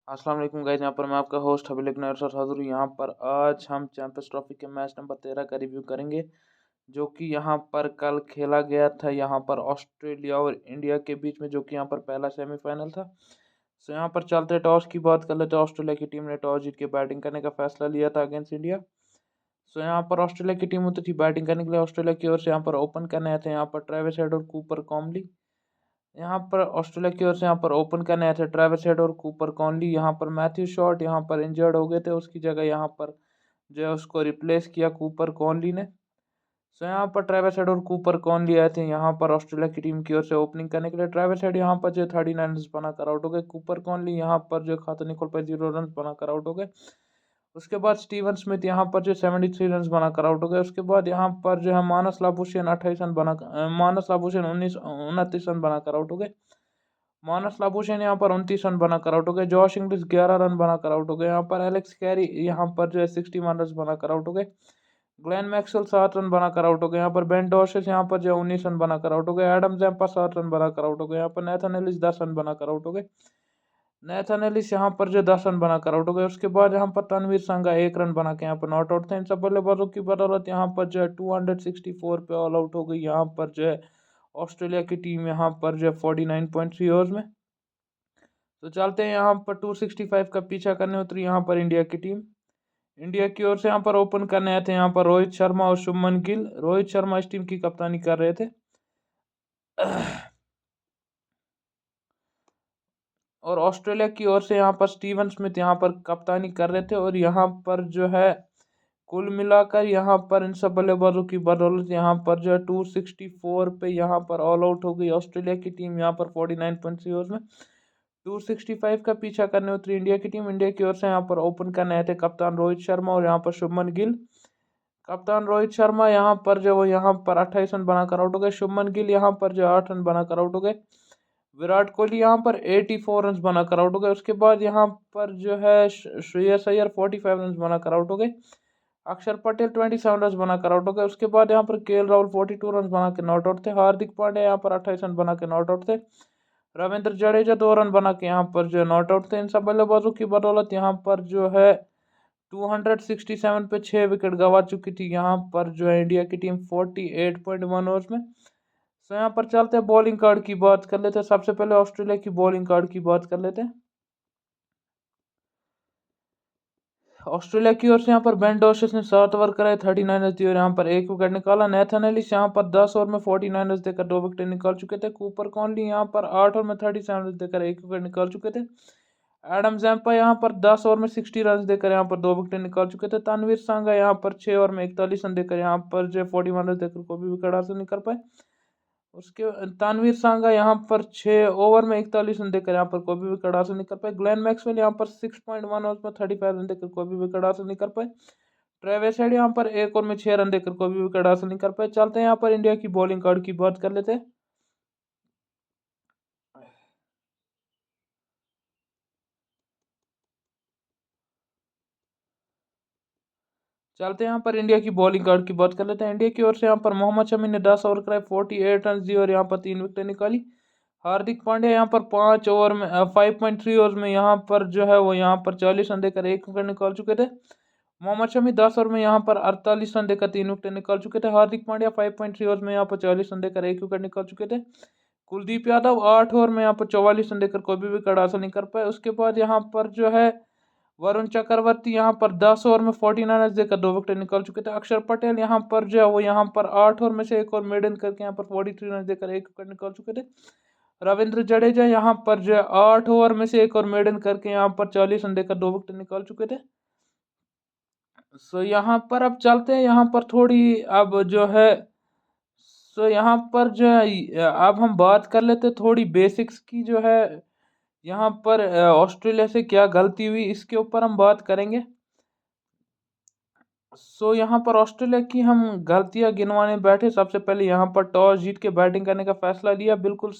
अस्सलाम वालेकुम गाइस। यहाँ पर मैं आपका होस्ट हबील नयर सर हाज़िर हूँ। यहाँ पर आज हम चैंपियंस ट्रॉफी के मैच नंबर 13 का रिव्यू करेंगे, जो कि यहाँ पर कल खेला गया था। यहाँ पर ऑस्ट्रेलिया और इंडिया के बीच में, जो कि यहाँ पर पहला सेमीफाइनल था। सो यहाँ पर चलते टॉस की बात कर लेते हैं। ऑस्ट्रेलिया की टीम ने टॉस जीत के बैटिंग करने का फैसला लिया था अगेंस्ट इंडिया। सो यहाँ पर ऑस्ट्रेलिया की टीम उतरी थी बैटिंग करने के लिए। ऑस्ट्रेलिया की ओर से यहाँ पर ओपन करने आए थे यहाँ पर ट्रेविस हेड और कूपर कॉनली। यहाँ पर ऑस्ट्रेलिया की ओर से यहाँ पर ओपन करने आए थे ट्रेविस हेड और कूपर कॉनली। यहाँ पर मैथ्यू शॉट यहाँ पर इंजर्ड हो गए थे, उसकी जगह यहाँ पर जो है उसको रिप्लेस किया कूपर कॉनली ने। सो यहाँ पर ट्रेविस हेड और कूपर कॉनली आए थे यहाँ पर ऑस्ट्रेलिया की टीम की ओर से ओपनिंग करने के लिए। ट्रेविस हेड यहाँ पर जो 39 रन बनाकर आउट हो गए। कूपर कॉनली यहाँ पर जो खाता नहीं खोल पाए, 0 रन बनाकर आउट हो गए। उसके बाद स्टीवन स्मिथ यहाँ पर जो 73 रन बनाकर आउट हो गए। उसके बाद यहाँ पर जो है Marnus Labuschagne 28 run Marnus Labuschagne 29 run बनाकर आउट हो गए। मानस लाबुशेन यहाँ पर 29 रन बनाकर आउट हो गए। जॉश इंग्लिश 11 रन बनाकर आउट हो गए। यहाँ पर एलेक्स कैरी यहाँ पर जो है 61 रन बनाकर आउट हो गए। ग्लेन मैक्सवेल 7 रन बनाकर आउट हो गए। यहाँ पर बेन डॉशेस यहाँ पर जो 19 रन बनाकर आउट हो गए। एडम जैम्पा 7 रन बनाकर आउट हो गए। यहाँ पर नेथन एलिस 10 रन बनाकर आउट हो गए। नेथन एलिस यहाँ पर जो 10 रन बनाकर आउट हो गए। उसके बाद यहाँ पर तनवीर संगा 1 रन बना के यहाँ पर नॉट आउट थे। इन सब बल्लेबाजों की बदौलत यहाँ पर जो है 264 पे ऑल आउट हो गई। यहाँ पर जो है ऑस्ट्रेलिया की टीम यहाँ पर जो है 49.3 ओवर्स में। तो चलते हैं यहाँ पर 265 का पीछा करने उतरी यहाँ पर इंडिया की टीम। इंडिया की ओर से यहाँ पर ओपन करने आए थे यहाँ पर रोहित शर्मा और शुभमन गिल। रोहित शर्मा इस टीम की कप्तानी कर रहे थे और ऑस्ट्रेलिया की ओर से यहाँ पर स्टीवन स्मिथ यहाँ पर कप्तानी कर रहे थे। और यहाँ पर जो है कुल मिलाकर यहाँ पर इन सब बल्लेबाजों की बदौलत यहाँ पर जो है 264 पे यहाँ पर ऑल आउट हो गई ऑस्ट्रेलिया की टीम यहाँ पर 49.3 ओवर्स में। 265 का पीछा करने उतरी इंडिया की टीम। इंडिया की ओर से यहाँ पर ओपन करने आए थे कप्तान रोहित शर्मा और यहाँ पर शुभमन गिल। कप्तान रोहित शर्मा यहाँ पर जो वो यहाँ पर 28 रन बनाकर आउट हो गए। शुभमन गिल यहाँ पर जो 8 रन बनाकर आउट हो गए। विराट कोहली यहाँ पर 84 रन बनाकर आउट हो गए। उसके बाद यहाँ पर जो है श्रेयस अय्यर 45 रन बनाकर आउट हो गए। अक्षर पटेल 27 रन बनाकर आउट हो गए। उसके बाद यहाँ पर केएल राहुल 42 रन बना के नॉट आउट थे। हार्दिक पांड्या यहाँ पर 28 रन बना के नॉट आउट थे। रविंद्र जडेजा 2 रन बना के यहाँ पर जो है नॉट आउट थे। इन सब बल्लेबाजों की बदौलत यहाँ पर जो है 267 पे 6 विकेट गंवा चुकी थी यहाँ पर जो है इंडिया की टीम 48.1 ओवर्स में। सो यहाँ पर चलते हैं बॉलिंग कार्ड की बात कर लेते हैं। सबसे पहले ऑस्ट्रेलिया की बॉलिंग कार्ड की बात कर लेते हैं। ऑस्ट्रेलिया की ओर से यहाँ पर बेन डॉशेस ने 7 ओवर कराए, 39 रन दिए और यहाँ पर 1 विकेट निकाला। नेथन एलिस यहाँ पर 10 ओवर में 49 रन देकर 2 विकेट निकाल चुके थे। कूपर कॉनली यहाँ पर 8 ओवर में 37 रन देकर 1 विकेट निकाल चुके थे। एडम जैम्पा यहाँ पर 10 ओवर में 60 रन देकर यहाँ पर 2 विकेट निकाल चुके थे। तनवीर सांगा यहाँ पर 6 ओवर में 41 रन देकर यहाँ पर जो 41 रन देकर कोई भी विकेट हासिल नहीं कर पाए। उसके तानवीर सांगा यहाँ पर 6 ओवर में 41 रन देकर यहाँ पर कोई भी विकेट हासिल नहीं कर पाए। ग्लेन मैक्सवेल यहाँ पर 6.1 ओवर में 35 रन देकर कोई भी विकेट हासिल नहीं कर पाए। ट्रेविस हेड यहाँ पर 1 ओवर में 6 रन देकर कोई भी विकेट हासिल नहीं कर पाए। चलते हैं यहाँ पर इंडिया की बॉलिंग कार्ड की बात कर लेते हैं। चलते हैं यहाँ पर इंडिया की बॉलिंग कार्ड की बात कर लेते हैं। इंडिया की ओर से यहाँ पर मोहम्मद शमी ने 10 ओवर कराए, 48 रन दिए और यहाँ पर 3 विकेट निकाली। हार्दिक पांड्या यहाँ पर 5 ओवर में 5.3 ओवर में यहाँ पर जो है वो यहाँ पर 40 रन देकर 1 विकेट निकाल चुके थे। मोहम्मद शमी 10 ओवर में यहाँ पर 48 रन देकर 3 विकेट निकाल चुके थे। हार्दिक पांड्या 5.3 ओवर में यहाँ पर 40 रन देकर 1 विकेट निकाल चुके थे। कुलदीप यादव 8 ओवर में यहाँ पर 44 रन देकर कोई भी विकेट हासिल नहीं कर पाए। उसके बाद यहाँ पर जो है वरुण चक्रवर्ती यहाँ पर 10 ओवर में 49 रन देकर 2 विकेट निकाल चुके थे। अक्षर पटेल यहाँ पर जो है वो यहाँ पर 8 ओवर में से 1 ओवर मेडन करके यहाँ पर 43 रन देकर 1 विकेट निकाल चुके थे। रविंद्र जडेजा यहाँ पर जो है 8 ओवर में से 1 ओवर मेडन करके यहाँ पर 40 रन देकर 2 विकेट निकाल चुके थे। सो यहाँ पर अब चलते हैं यहाँ पर थोड़ी अब जो है सो यहाँ पर जो है अब हम बात कर लेते हैं थोड़ी बेसिक्स की। जो है यहाँ पर ऑस्ट्रेलिया से क्या गलती हुई इसके ऊपर हम बात करेंगे। सो यहाँ पर ऑस्ट्रेलिया की हम गलतियां गिनवाने बैठे। सबसे पहले यहाँ पर टॉस जीत के बैटिंग करने का फैसला लिया, बिल्कुल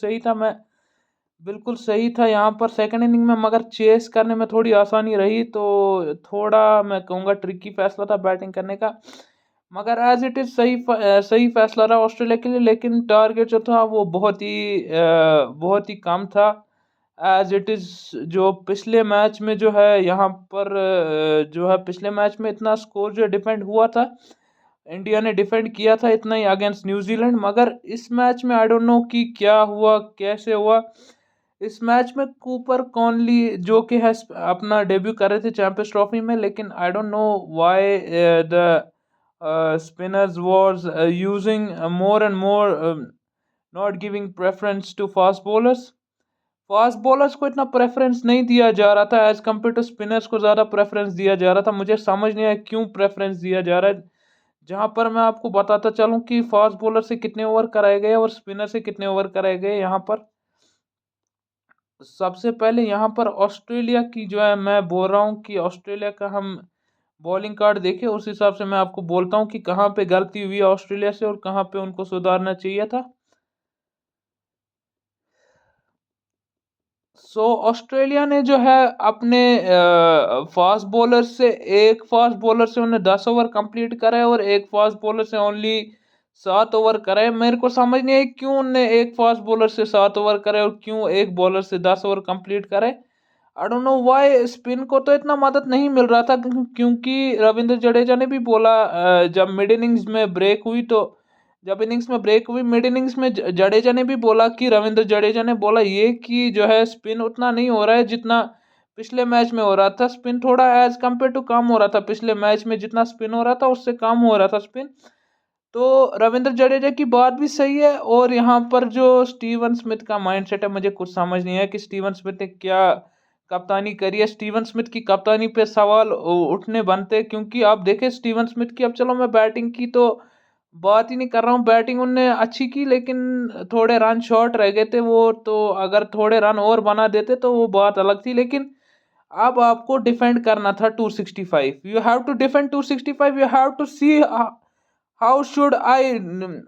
सही था यहाँ पर सेकंड इनिंग में, मगर चेस करने में थोड़ी आसानी रही तो थोड़ा मैं कहूँगा ट्रिकी फैसला था बैटिंग करने का। मगर एज इट इज़ सही फैसला रहा ऑस्ट्रेलिया के लिए। लेकिन टारगेट जो था वो बहुत ही कम था एज इट इज़। जो पिछले मैच में जो है यहाँ पर जो है पिछले मैच में इतना स्कोर जो डिफेंड हुआ था, इंडिया ने डिफेंड किया था इतना ही अगेंस्ट न्यूजीलैंड, मगर इस मैच में आई डोंट नो कि क्या हुआ कैसे हुआ। इस मैच में कूपर कॉनली जो कि है अपना डेब्यू कर रहे थे चैंपियंस ट्रॉफी में, लेकिन I don't know why the spinners was using more and more not giving preference to fast bowlers। Fast bowlers को इतना प्रेफरेंस नहीं दिया जा रहा था एज कम्पेयर टू स्पिनर्स को ज़्यादा प्रेफरेंस दिया जा रहा था। मुझे समझ नहीं आया क्यों प्रेफरेंस दिया जा रहा है। जहां पर मैं आपको बताता चलूं कि फास्ट बॉलर से कितने ओवर कराए गए और स्पिनर से कितने ओवर कराए गए। यहाँ पर सबसे पहले यहाँ पर ऑस्ट्रेलिया की जो है मैं बोल रहा हूँ कि ऑस्ट्रेलिया का हम बॉलिंग कार्ड देखें, उस हिसाब से मैं आपको बोलता हूँ कि कहाँ पे गलती हुई है ऑस्ट्रेलिया से और कहाँ पे उनको सुधारना चाहिए था। ऑस्ट्रेलिया ने जो है अपने फास्ट बॉलर से एक फास्ट बॉलर से उन्हें 10 ओवर कंप्लीट कराए और एक फास्ट बॉलर से ओनली 7 ओवर कराए। मेरे को समझ नहीं आई क्यों उनने एक फास्ट बॉलर से 7 ओवर कराए और क्यों एक बॉलर से 10 ओवर कंप्लीट कराए। I don't know why. Spin को तो इतना मदद नहीं मिल रहा था क्योंकि रविंद्र जडेजा ने भी बोला जब मिड इनिंग्स में ब्रेक हुई तो जब इनिंग्स में ब्रेक हुई मिड इनिंग्स में जडेजा ने भी बोला कि रविंद्र जडेजा ने बोला ये कि जो है स्पिन उतना नहीं हो रहा है जितना पिछले मैच में हो रहा था। स्पिन थोड़ा एज कम्पेयर टू कम हो रहा था पिछले मैच में, जितना स्पिन हो रहा था उससे कम हो रहा था स्पिन। तो रविंद्र जडेजा की बात भी सही है। और यहाँ पर जो स्टीवन स्मिथ का माइंडसेट है, मुझे कुछ समझ नहीं है कि स्टीवन स्मिथ ने क्या कप्तानी करी है। स्टीवन स्मिथ की कप्तानी पे सवाल उठने बनते हैं क्योंकि आप देखें स्टीवन स्मिथ की, अब चलो मैं बैटिंग की तो बात ही नहीं कर रहा हूँ, बैटिंग उनने अच्छी की लेकिन थोड़े रन शॉर्ट रह गए थे वो, तो अगर थोड़े रन और बना देते तो वो बात अलग थी। लेकिन अब आपको डिफेंड करना था 265, you have to defend 265, you have to see how should I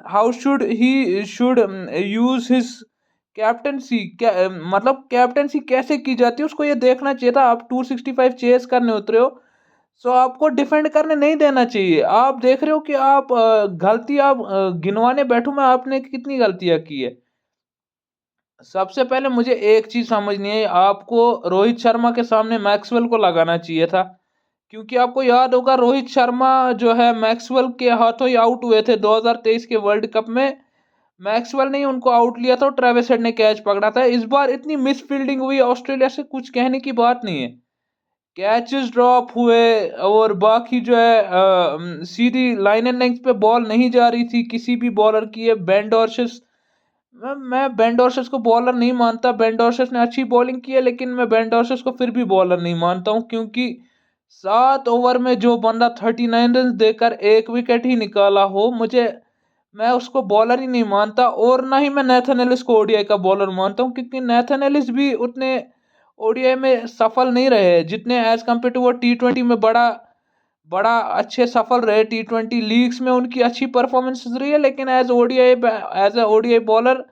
how should he should use his captaincy. क्या मतलब कैप्टनसी कैसे की जाती है उसको ये देखना चाहिए था। आप 265 चेस करने उतरे हो, सो आपको डिफेंड करने नहीं देना चाहिए। आप देख रहे हो कि आप गलती आप गिनवाने बैठो मैं आपने कितनी गलतियां की है। सबसे पहले मुझे एक चीज समझ नहीं आई, आपको रोहित शर्मा के सामने मैक्सवेल को लगाना चाहिए था क्योंकि आपको याद होगा रोहित शर्मा जो है मैक्सवेल के हाथों ही आउट हुए थे 2023 के वर्ल्ड कप में। मैक्सवेल ने उनको आउट लिया था और ट्रेविस हेड ने कैच पकड़ा था। इस बार इतनी मिस फील्डिंग हुई ऑस्ट्रेलिया से, कुछ कहने की बात नहीं है। कैचेस ड्रॉप हुए और बाकी जो है सीधी लाइन एंड लेंथ पे बॉल नहीं जा रही थी किसी भी बॉलर की। ये बेन डॉर्शस, मैं बेन डॉर्शस को बॉलर नहीं मानता। बेन डॉर्शस ने अच्छी बॉलिंग की है लेकिन मैं बेन डॉर्शस को फिर भी बॉलर नहीं मानता हूँ क्योंकि 7 ओवर में जो बंदा 39 रन देकर एक विकेट ही निकाला हो, मुझे मैं उसको बॉलर ही नहीं मानता। और ना ही मैं नेथन एलिस को ओडीआई का बॉलर मानता हूँ क्योंकि नेथन एलिस भी उतने ओडीआई में सफल नहीं रहे जितने एज कम्पेयर टू वो टी20 में बड़ा बड़ा अच्छे सफल रहे। टी20 लीग्स में उनकी अच्छी परफॉर्मेंस रही है लेकिन as a ODI bowler,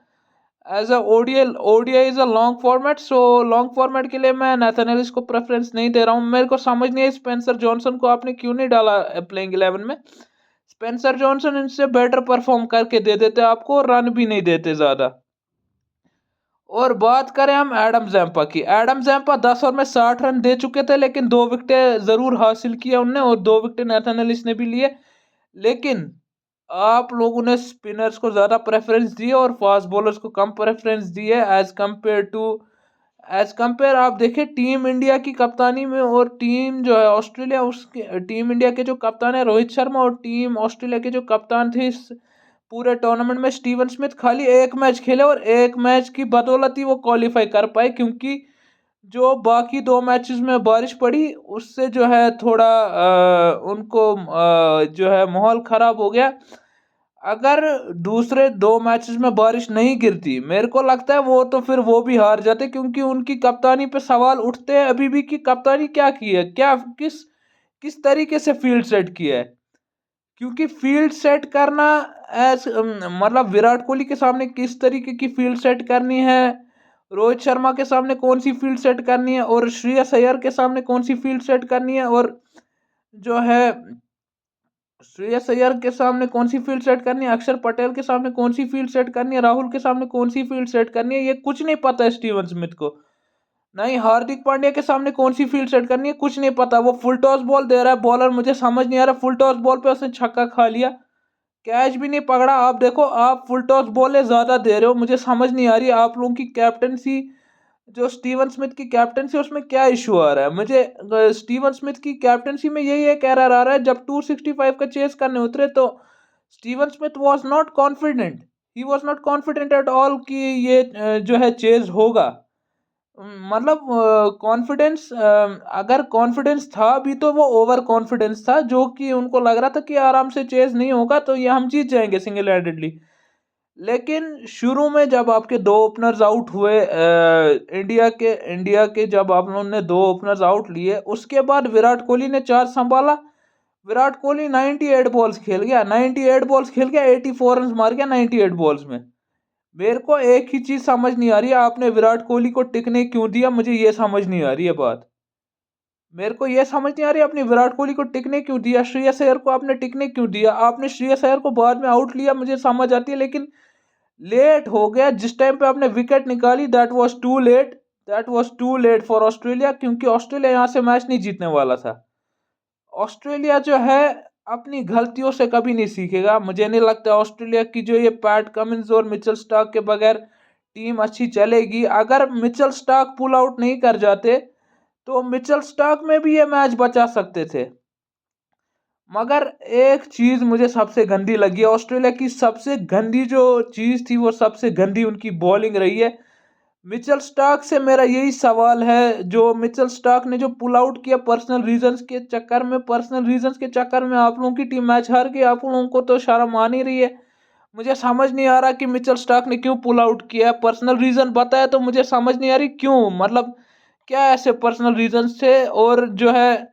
as a ODI is a long format, so long format के लिए मैं नेथन एलिस को प्रेफरेंस नहीं दे रहा हूँ। मेरे को समझ नहीं है स्पेंसर जॉनसन को आपने क्यों नहीं डाला प्लेइंग 11 में। स्पेंसर जॉनसन इनसे बेटर परफॉर्म करके दे देते आपको, रन भी नहीं देते ज्यादा। और बात करें हम एडम जैम्पा की, एडम जैम्पा 10 ओवर में 60 रन दे चुके थे लेकिन 2 विकेटें जरूर हासिल किया उनने और 2 विकेटें नेथन एलिस ने भी लिए। लेकिन आप लोगों ने स्पिनर्स को ज्यादा प्रेफरेंस दी और फास्ट बॉलर्स को कम प्रेफरेंस दी है एज कंपेयर आप देखें टीम इंडिया की कप्तानी में और टीम जो है ऑस्ट्रेलिया, उसके टीम इंडिया के जो कप्तान है रोहित शर्मा और टीम ऑस्ट्रेलिया के जो कप्तान थे इस पूरे टूर्नामेंट में स्टीवन स्मिथ, खाली एक मैच खेले और एक मैच की बदौलत ही वो क्वालिफाई कर पाए क्योंकि जो बाकी 2 मैचेस में बारिश पड़ी उससे जो है थोड़ा उनको जो है माहौल खराब हो गया। अगर दूसरे 2 मैचेस में बारिश नहीं गिरती मेरे को लगता है वो तो फिर वो भी हार जाते क्योंकि उनकी कप्तानी पे सवाल उठते हैं अभी भी कि कप्तानी क्या की है, क्या किस किस तरीके से फील्ड सेट किया है। क्योंकि फील्ड सेट करना एज मतलब विराट कोहली के सामने किस तरीके की फील्ड सेट करनी है, रोहित शर्मा के सामने कौन सी फील्ड सेट करनी है और श्रेयस अय्यर के सामने कौन सी फील्ड सेट करनी है और जो है श्रेयस अय्यर के सामने कौन सी फील्ड सेट करनी है, अक्षर पटेल के सामने कौन सी फील्ड सेट करनी है, राहुल के सामने कौन सी फील्ड सेट करनी है, ये कुछ नहीं पता है स्टीवन स्मिथ को। नहीं, हार्दिक पांड्या के सामने कौन सी फील्ड सेट करनी है कुछ नहीं पता। वो फुल टॉस बॉल दे रहा है बॉलर, मुझे समझ नहीं आ रहा। फुल टॉस बॉल पे उसने छक्का खा लिया, कैच भी नहीं पकड़ा। आप देखो, आप फुल टॉस बॉलें ज्यादा दे रहे हो। मुझे समझ नहीं आ रही आप लोगों की कैप्टनसी, जो स्टीवन स्मिथ की कैप्टनसी, उसमें क्या इशू आ रहा है। मुझे स्टीवन स्मिथ की कैप्टनसी में यही एक एरर आ रहा है। जब 265 का चेस करने उतरे तो Steven Smith was not confident, he was not confident at all कि ये जो है चेज होगा। मतलब कॉन्फिडेंस, अगर कॉन्फिडेंस था भी तो वो ओवर कॉन्फिडेंस था, जो कि उनको लग रहा था कि आराम से चेज नहीं होगा तो ये हम जीत जाएंगे सिंगल हैंडेडली। लेकिन शुरू में जब आपके दो ओपनर्स आउट हुए, इंडिया के जब आप लोगों ने दो ओपनर्स आउट लिए, उसके बाद विराट कोहली ने चार संभाला। विराट कोहली 98 बॉल्स खेल गया, 98 बॉल्स खेल गया, 84 रन मार गया 98 बॉल्स में। मेरे को एक ही चीज समझ नहीं आ रही है, आपने विराट कोहली को टिकने क्यों दिया। मुझे ये समझ नहीं आ रही है बात, मेरे को ये समझ नहीं आ रही आपने विराट कोहली को टिकने क्यों दिया। श्रेयस अय्यर को आपने टिकने क्यों दिया। आपने श्रेयस अय्यर को बाद में आउट लिया, मुझे समझ आती है, लेकिन लेट हो गया। जिस टाइम पे आपने विकेट निकाली, that was too late, that was too late for Australia, क्योंकि ऑस्ट्रेलिया यहां से मैच नहीं जीतने वाला था। ऑस्ट्रेलिया जो है अपनी गलतियों से कभी नहीं सीखेगा। मुझे नहीं लगता ऑस्ट्रेलिया की जो ये पैट कमिंस और मिचेल स्टार्क के बगैर टीम अच्छी चलेगी। अगर मिचेल स्टार्क पुल आउट नहीं कर जाते तो मिचेल स्टार्क में भी ये मैच बचा सकते थे। मगर एक चीज मुझे सबसे गंदी लगी है, ऑस्ट्रेलिया की सबसे गंदी जो चीज थी वो सबसे गंदी उनकी बॉलिंग रही है। मिचेल स्टार्क से मेरा यही सवाल है, जो मिचेल स्टार्क ने जो पुल आउट किया पर्सनल रीजंस के चक्कर में आप लोगों की टीम मैच हार गई। आप लोगों को तो शर्म आ नहीं रही है। मुझे समझ नहीं आ रहा कि मिचेल स्टार्क ने क्यों पुल आउट किया। पर्सनल रीजन बताया तो मुझे समझ नहीं आ रही क्यों, मतलब क्या ऐसे पर्सनल रीजन थे। और जो है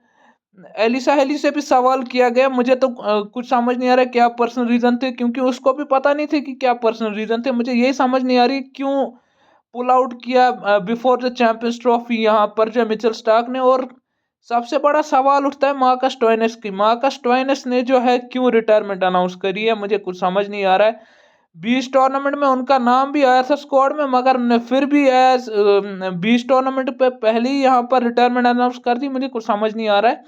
एलिसा हेली से भी सवाल किया गया, मुझे तो कुछ समझ नहीं आ रहा क्या पर्सनल रीजन थे, क्योंकि उसको भी पता नहीं थे कि क्या पर्सनल रीजन थे। मुझे यही समझ नहीं आ रही क्यों पुल आउट किया बिफोर द चैंपियंस ट्रॉफी यहाँ पर जो मिचेल स्टार्क ने। और सबसे बड़ा सवाल उठता है मार्कस स्टोइनिस की। मार्कस स्टोइनिस ने जो है क्यों रिटायरमेंट अनाउंस करी है, मुझे कुछ समझ नहीं आ रहा है। 20 टूर्नामेंट में उनका नाम भी आया था स्क्वाड में, मगर फिर भी एज 20 टूर्नामेंट पे पहले ही यहाँ पर रिटायरमेंट अनाउंस कर दी। मुझे कुछ समझ नहीं आ रहा है।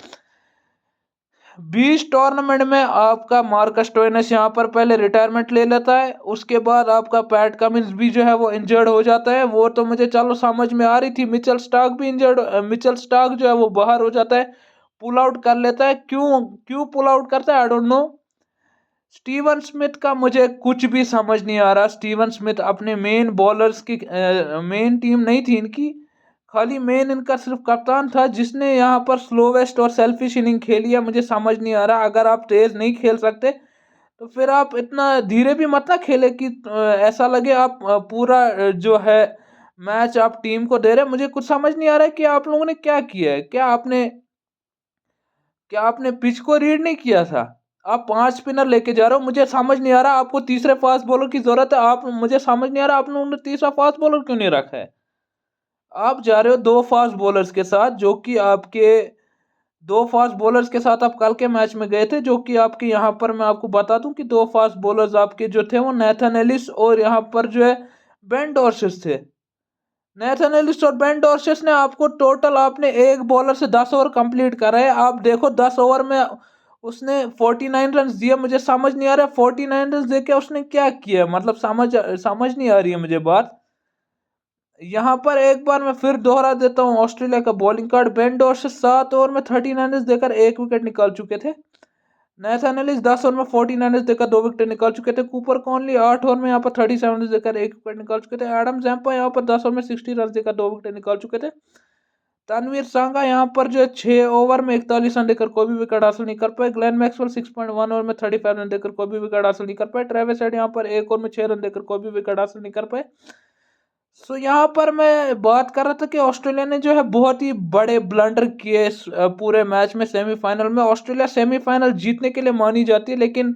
20 टूर्नामेंट में आपका मार्कस स्टोइनिस यहाँ पर पहले रिटायरमेंट ले लेता है, उसके बाद आपका पैट कमिंस भी जो है वो इंजर्ड हो जाता है। वो तो मुझे चलो समझ में आ रही थी। मिचेल स्टार्क भी इंजर्ड, मिचेल स्टार्क जो है वो बाहर हो जाता है, पुल आउट कर लेता है। क्यों क्यों पुल आउट करता है, I don't know. Steven Smith का मुझे कुछ भी समझ नहीं आ रहा। स्टीवन स्मिथ अपने मेन बॉलर्स की मेन टीम नहीं थी इनकी, खाली मेन इनका सिर्फ कप्तान था जिसने यहाँ पर स्लोवेस्ट और सेल्फिश इनिंग खेली है। मुझे समझ नहीं आ रहा, अगर आप तेज नहीं खेल सकते तो फिर आप इतना धीरे भी मत ना खेले कि ऐसा लगे आप पूरा जो है मैच आप टीम को दे रहे। मुझे कुछ समझ नहीं आ रहा है कि आप लोगों ने क्या किया है। क्या आपने पिच को रीड नहीं किया था। आप 5 स्पिनर लेके जा रहे हो, मुझे समझ नहीं आ रहा आपको तीसरे फास्ट बॉलर की जरूरत है। आप, मुझे समझ नहीं आ रहा आप लोगों ने तीसरा फास्ट बॉलर क्यों नहीं रखा है। आप जा रहे हो दो फास्ट बॉलर्स के साथ, जो कि आपके दो फास्ट बॉलर्स के साथ आप कल के मैच में गए थे, जो कि आपके यहाँ पर मैं आपको बता दूं कि दो फास्ट बॉलर्स आपके जो थे वो नेथन एलिस और यहाँ पर जो है बेन डॉर्सेस थे। नेथन एलिस और बेन डॉर्सेस ने आपको टोटल, आपने एक बॉलर से 10 ओवर कंप्लीट करा है। आप देखो 10 ओवर में उसने 49 रन दिए। मुझे समझ नहीं आ रहा 49 रन देके उसने क्या किया, मतलब समझ नहीं आ रही है मुझे बात। यहाँ पर एक बार मैं फिर दोहरा देता हूँ ऑस्ट्रेलिया का बॉलिंग कार्ड। बेन डॉर्सेस 7 ओवर में 39 रन देकर एक विकेट निकाल चुके थे। नेथन एलिस 10 ओवर में 49 रन देकर दो विकेट निकाल चुके थे। कूपर कॉनली 8 ओवर में यहाँ पर 37 रन देकर एक विकेट निकाल चुके थे। एडम जैम्पा यहाँ पर 10 ओवर में 60 रन देकर दो विकेट निकाल चुके थे। तनवीर सांगा यहाँ पर जो 6 ओवर में 41 रन देकर कोई भी विकेट हासिल नहीं कर पाए। ग्लेन मैक्सवेल 6.1 ओवर में 35 रन देकर कोई भी विकेट हासिल नहीं कर पाए। ट्रेविस हेड यहाँ पर एक ओवर में 6 रन देकर कोई भी विकेट हासिल नहीं कर पाए। सो यहाँ पर मैं बात कर रहा था कि ऑस्ट्रेलिया ने जो है बहुत ही बड़े ब्लंडर किए इस पूरे मैच में। सेमीफाइनल में ऑस्ट्रेलिया सेमीफाइनल जीतने के लिए मानी जाती है, लेकिन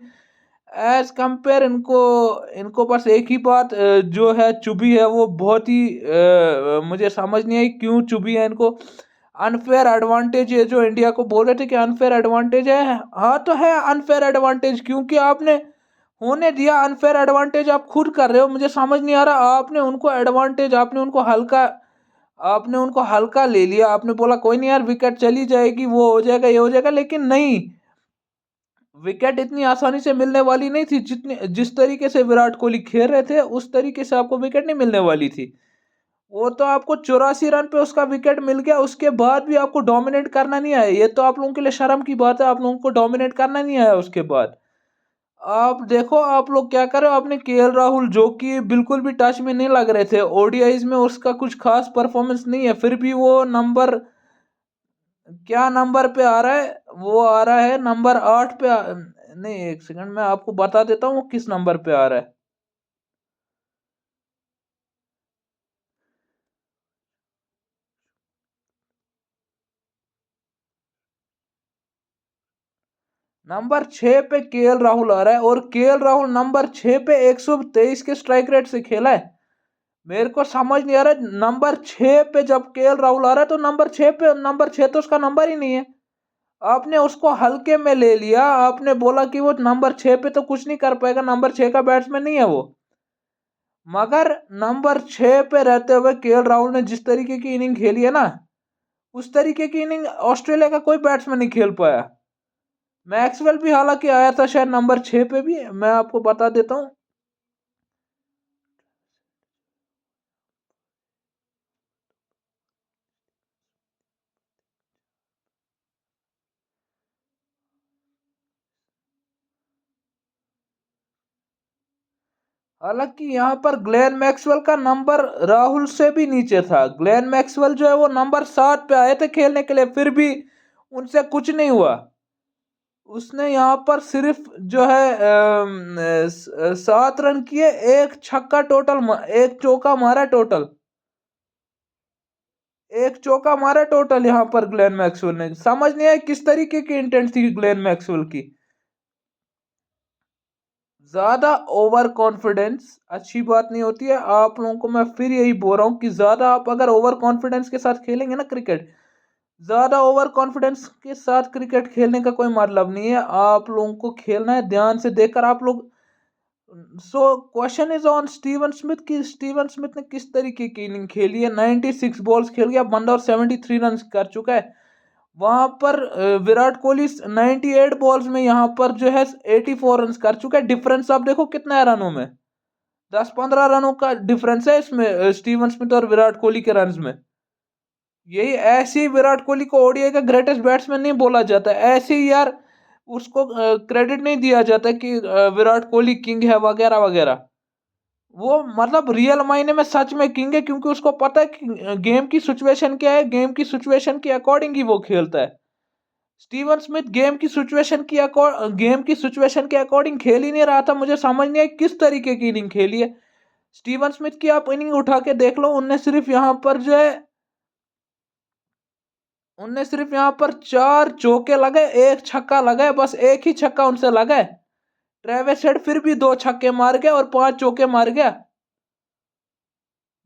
एज कंपेयर इनको इनको बस एक ही बात जो है चुभी है, वो बहुत ही मुझे समझ नहीं आई क्यों चुभी है इनको। अनफेयर एडवांटेज है जो इंडिया को बोल रहे थे कि अनफेयर एडवांटेज है। हाँ तो है अनफेयर एडवांटेज, क्योंकि आपने होने दिया। अनफेयर एडवांटेज आप खुद कर रहे हो। मुझे समझ नहीं आ रहा, आपने उनको एडवांटेज, आपने उनको हल्का आपने उनको हल्का ले लिया, आपने बोला कोई नहीं यार विकेट चली जाएगी, वो हो जाएगा ये हो जाएगा, लेकिन नहीं, विकेट इतनी आसानी से मिलने वाली नहीं थी। जिस तरीके से विराट कोहली खेल रहे थे उस तरीके से आपको विकेट नहीं मिलने वाली थी। वो तो आपको 84 रन पे उसका विकेट मिल गया, उसके बाद भी आपको डोमिनेट करना नहीं आया। ये तो आप लोगों के लिए शर्म की बात है, आप लोगों को डोमिनेट करना नहीं आया। उसके बाद आप देखो आप लोग क्या कर रहे हो। आपने केएल राहुल जो कि बिल्कुल भी टच में नहीं लग रहे थे, ओडीआईज में उसका कुछ खास परफॉर्मेंस नहीं है, फिर भी वो नंबर, क्या नंबर पे आ रहा है, वो आ रहा है नंबर 8 पे नहीं, एक सेकंड मैं आपको बता देता हूँ वो किस नंबर पे आ रहा है। नंबर 6 पे केएल राहुल आ रहा है, और केएल राहुल नंबर 6 पे 123 के स्ट्राइक रेट से खेला है। मेरे को समझ नहीं आ रहा, नंबर 6 पे जब केएल राहुल आ रहा है तो नंबर 6 पे, नंबर 6 तो उसका नंबर ही नहीं है। आपने उसको हल्के में ले लिया, आपने बोला कि वो नंबर 6 पे तो कुछ नहीं कर पाएगा, नंबर 6 का बैट्समैन नहीं है वो। मगर नंबर 6 पे रहते हुए केएल राहुल ने जिस तरीके की इनिंग खेली है ना, उस तरीके की इनिंग ऑस्ट्रेलिया का कोई बैट्समैन नहीं खेल पाया। मैक्सवेल भी हालांकि आया था शायद नंबर 6 पे भी, मैं आपको बता देता हूं। हालांकि यहां पर ग्लेन मैक्सवेल का नंबर राहुल से भी नीचे था। ग्लेन मैक्सवेल जो है वो नंबर 7 पे आए थे खेलने के लिए, फिर भी उनसे कुछ नहीं हुआ। उसने यहाँ पर सिर्फ जो है 7 रन किए, एक छक्का टोटल, एक चौका मारा टोटल, एक चौका मारा टोटल यहाँ पर ग्लेन मैक्सवेल ने। समझ नहीं आया किस तरीके की इंटेंट थी ग्लेन मैक्सवेल की। ज्यादा ओवर कॉन्फिडेंस अच्छी बात नहीं होती है। आप लोगों को मैं फिर यही बोल रहा हूँ कि ज्यादा आप अगर ओवर कॉन्फिडेंस के साथ खेलेंगे ना क्रिकेट, ज्यादा ओवर कॉन्फिडेंस के साथ क्रिकेट खेलने का कोई मतलब नहीं है। आप लोगों को खेलना है ध्यान से देखकर आप लोग। So question is on Steven Smith की स्टीवन स्मिथ ने किस तरीके की इनिंग खेली है। 96 बॉल्स खेल गया बंदा और 73 रन कर चुका है। वहां पर विराट कोहली 98 बॉल्स में यहाँ पर जो है 84 रन कर चुका है। डिफरेंस आप देखो कितना है रनों में, 10-15 रनों का डिफरेंस है इसमें स्टीवन स्मिथ और विराट कोहली के रन में। यही ऐसे ही विराट कोहली को ओडीआई का ग्रेटेस्ट बैट्समैन नहीं बोला जाता, ऐसे ही यार उसको क्रेडिट नहीं दिया जाता कि विराट कोहली किंग है वगैरह वगैरह। वो मतलब रियल मायने में सच में किंग है, क्योंकि उसको पता है कि गेम की सिचुएशन क्या है, गेम की सिचुएशन के अकॉर्डिंग ही वो खेलता है। स्टीवन स्मिथ गेम की सिचुएशन के अकॉर्डिंग खेल ही नहीं रहा था। मुझे समझ नहीं आया किस तरीके की इनिंग खेली है स्टीवन स्मिथ की। आप इनिंग उठा के देख लो, उनने सिर्फ यहाँ पर 4 चौके लगे, एक छक्का लगा है, बस एक ही छक्का उनसे लगा है। ट्रेविस हेड फिर भी 2 छक्के मार गया और 5 चौके मार गया।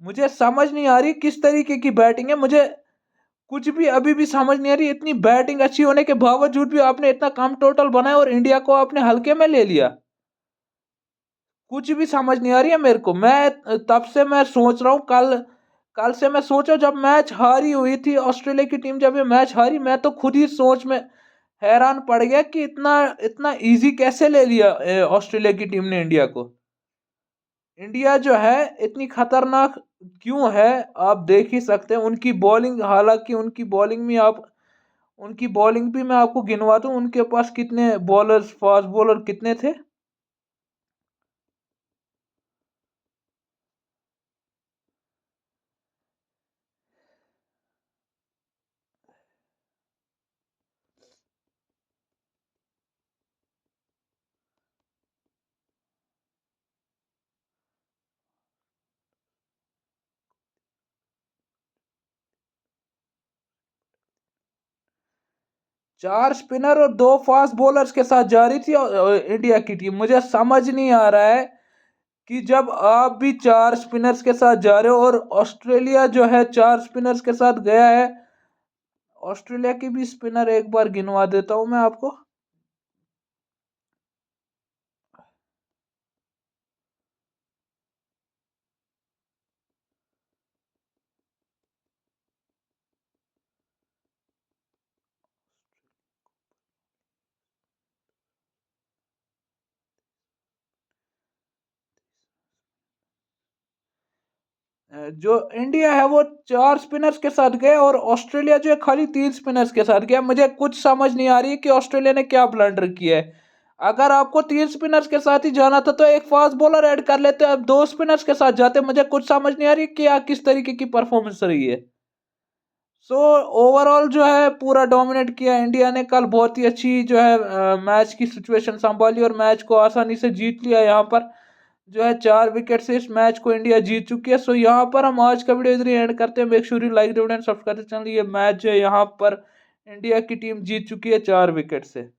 मुझे समझ नहीं आ रही किस तरीके की बैटिंग है, मुझे कुछ भी अभी भी समझ नहीं आ रही। इतनी बैटिंग अच्छी होने के बावजूद भी आपने इतना कम टोटल बनाया और इंडिया को आपने हल्के में ले लिया। कुछ भी समझ नहीं आ रही है मेरे को। मैं तब से मैं सोच रहा हूँ, कल कल से मैं सोचा, जब मैच हारी हुई थी ऑस्ट्रेलिया की टीम, जब ये मैच हारी, मैं तो खुद ही सोच में हैरान पड़ गया कि इतना इतना इजी कैसे ले लिया ऑस्ट्रेलिया की टीम ने इंडिया को। इंडिया जो है इतनी खतरनाक क्यों है, आप देख ही सकते हैं उनकी बॉलिंग। हालांकि उनकी बॉलिंग भी मैं आपको गिनवा दूं, उनके पास कितने बॉलर्स, फास्ट बॉलर कितने थे। 4 स्पिनर और 2 फास्ट बॉलर्स के साथ जा रही थी इंडिया की टीम। मुझे समझ नहीं आ रहा है कि जब आप भी 4 स्पिनर्स के साथ जा रहे हो और ऑस्ट्रेलिया जो है 4 स्पिनर्स के साथ गया है। ऑस्ट्रेलिया की भी स्पिनर एक बार गिनवा देता हूं मैं आपको। जो इंडिया है वो 4 स्पिनर्स के साथ गया और ऑस्ट्रेलिया जो है खाली 3 स्पिनर्स के साथ गया। मुझे कुछ समझ नहीं आ रही है कि ऑस्ट्रेलिया ने क्या ब्लंडर किया है। अगर आपको 3 स्पिनर्स के साथ ही जाना था तो एक फास्ट बॉलर ऐड कर लेते, अब 2 स्पिनर्स के साथ जाते। मुझे कुछ समझ नहीं आ रही कि किस तरीके की परफॉर्मेंस रही है। सो ओवरऑल जो है पूरा डोमिनेट किया इंडिया ने कल, बहुत ही अच्छी जो है मैच की सिचुएशन संभाली और मैच को आसानी से जीत लिया। यहाँ पर जो है 4 विकेट से इस मैच को इंडिया जीत चुकी है। सो यहाँ पर हम आज का वीडियो इधर ही एंड करते हैं। Make sure you like the video and subscribe the channel. ये मैच जो है यहाँ पर इंडिया की टीम जीत चुकी है 4 विकेट से।